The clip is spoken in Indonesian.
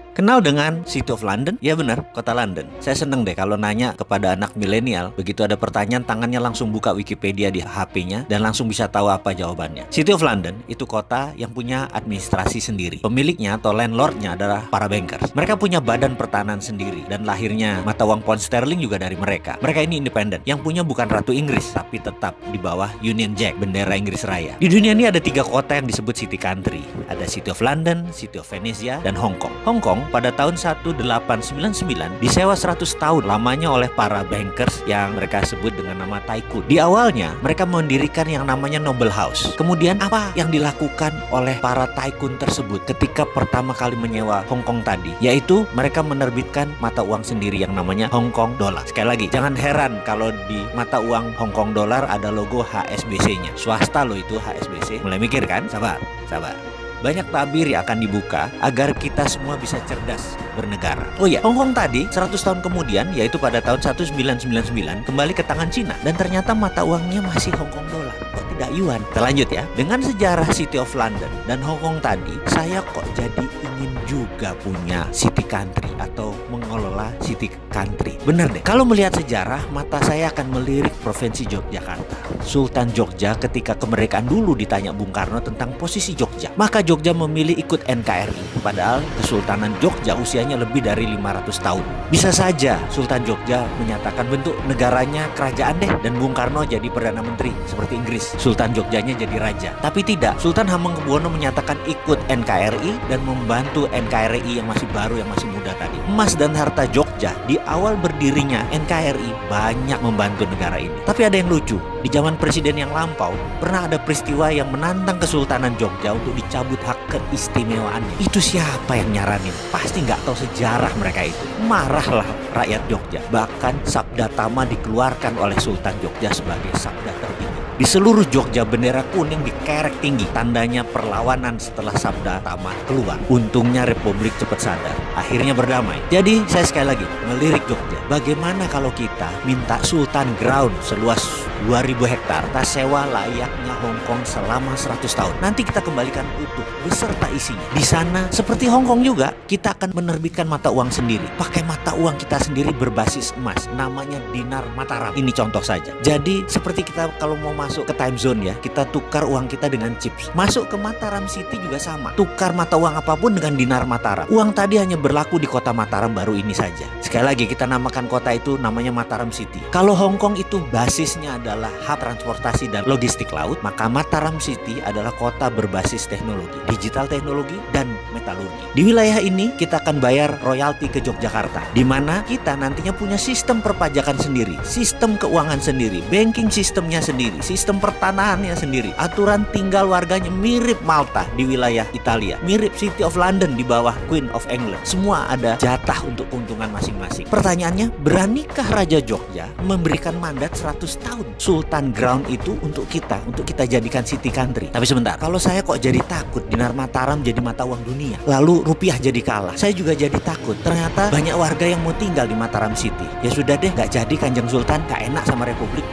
Kenal dengan City of London? Ya benar, kota London. Saya seneng deh kalau nanya kepada anak milenial, begitu ada pertanyaan tangannya langsung buka Wikipedia di HP-nya dan langsung bisa tahu apa jawabannya. City of London itu kota yang punya administrasi sendiri. Pemiliknya atau landlordnya adalah para bankers. Mereka punya badan pertahanan sendiri dan lahirnya mata uang pound sterling juga dari mereka. Mereka ini independen. Yang punya bukan Ratu Inggris, tapi tetap di bawah Union Jack, bendera Inggris Raya. Di dunia ini ada 3 kota yang disebut City Country. Ada City of London, City of Venezia, dan Hong Kong. Hong Kong pada tahun 1899 disewa 100 tahun lamanya oleh para bankers yang mereka sebut dengan nama Tycoon. Di awalnya mereka mendirikan yang namanya Noble House. Kemudian apa yang dilakukan oleh para Tycoon tersebut ketika pertama kali menyewa Hong Kong tadi? Yaitu mereka menerbitkan mata uang sendiri yang namanya Hong Kong Dollar. Sekali lagi, jangan heran kalau di mata uang Hong Kong Dollar ada logo HSBC-nya. Swasta loh itu HSBC. Mulai mikir kan? Sabar. Banyak tabir yang akan dibuka agar kita semua bisa cerdas bernegara. Oh ya, Hong Kong tadi 100 tahun kemudian, yaitu pada tahun 1999 kembali ke tangan Cina dan ternyata mata uangnya masih Hong Kong dollar. Kok tidak yuan? Kita lanjut ya. Dengan sejarah City of London dan Hong Kong tadi, saya kok jadi ingin juga punya City Country atau mengelola City Country. Bener deh. Kalau melihat sejarah, mata saya akan melirik Provinsi Yogyakarta. Sultan Jogja ketika kemerdekaan dulu ditanya Bung Karno tentang posisi Jogja. Maka Jogja memilih ikut NKRI. Padahal Kesultanan Jogja usianya lebih dari 500 tahun. Bisa saja Sultan Jogja menyatakan bentuk negaranya kerajaan deh dan Bung Karno jadi Perdana Menteri seperti Inggris. Sultan Jogjanya jadi raja. Tapi tidak. Sultan Hamengkubuwono menyatakan ikut NKRI dan membantu NKRI yang masih baru, yang masih muda tadi. Emas dan harta Jogja di awal berdirinya NKRI banyak membantu negara ini. Tapi ada yang lucu. Di zaman presiden yang lampau, pernah ada peristiwa yang menantang Kesultanan Jogja untuk dicabut hak keistimewaannya. Itu siapa yang nyaranin? Pasti nggak tahu sejarah mereka itu. Marahlah rakyat Jogja. Bahkan Sabda Tama dikeluarkan oleh Sultan Jogja sebagai sabda tertinggi. Di seluruh Jogja bendera kuning dikerek tinggi, tandanya perlawanan setelah Sabda Tama keluar. Untungnya Republik cepat sadar, akhirnya berdamai. Jadi saya sekali lagi melirik Jogja. Bagaimana kalau kita minta Sultan Ground seluas 2000 hektar, kita sewa layaknya Hong Kong selama 100 tahun. Nanti kita kembalikan utuh beserta isinya. Di sana seperti Hong Kong juga, kita akan menerbitkan mata uang sendiri. Pakai mata uang kita sendiri berbasis emas, namanya dinar Mataram. Ini contoh saja. Jadi seperti kita kalau mau masuk ke time zone ya, kita tukar uang kita dengan chips. Masuk ke Mataram City juga sama. Tukar mata uang apapun dengan dinar Mataram. Uang tadi hanya berlaku di kota Mataram baru ini saja. Sekali lagi kita namakan kota itu namanya Mataram City. Kalau Hong Kong itu basisnya adalah hub transportasi dan logistik laut, maka Mataram City adalah kota berbasis teknologi, digital teknologi dan metalurgi. Di wilayah ini kita akan bayar royalti ke Yogyakarta, di mana kita nantinya punya sistem perpajakan sendiri, sistem keuangan sendiri, banking sistemnya sendiri, sistem pertanahannya sendiri. Aturan tinggal warganya mirip Malta di wilayah Italia, mirip City of London di bawah Queen of England. Semua ada jatah untuk keuntungan masing-masing. Pertanyaannya, beranikah Raja Jogja memberikan mandat 100 tahun Sultan Ground itu untuk kita jadikan City Country? Tapi sebentar, kalau saya kok jadi takut dinar Mataram jadi mata uang dunia, lalu rupiah jadi kalah, saya juga jadi takut. Ternyata banyak warga yang mau tinggal di Mataram City. Ya sudah deh, gak jadi Kanjeng Sultan, gak enak sama Republik.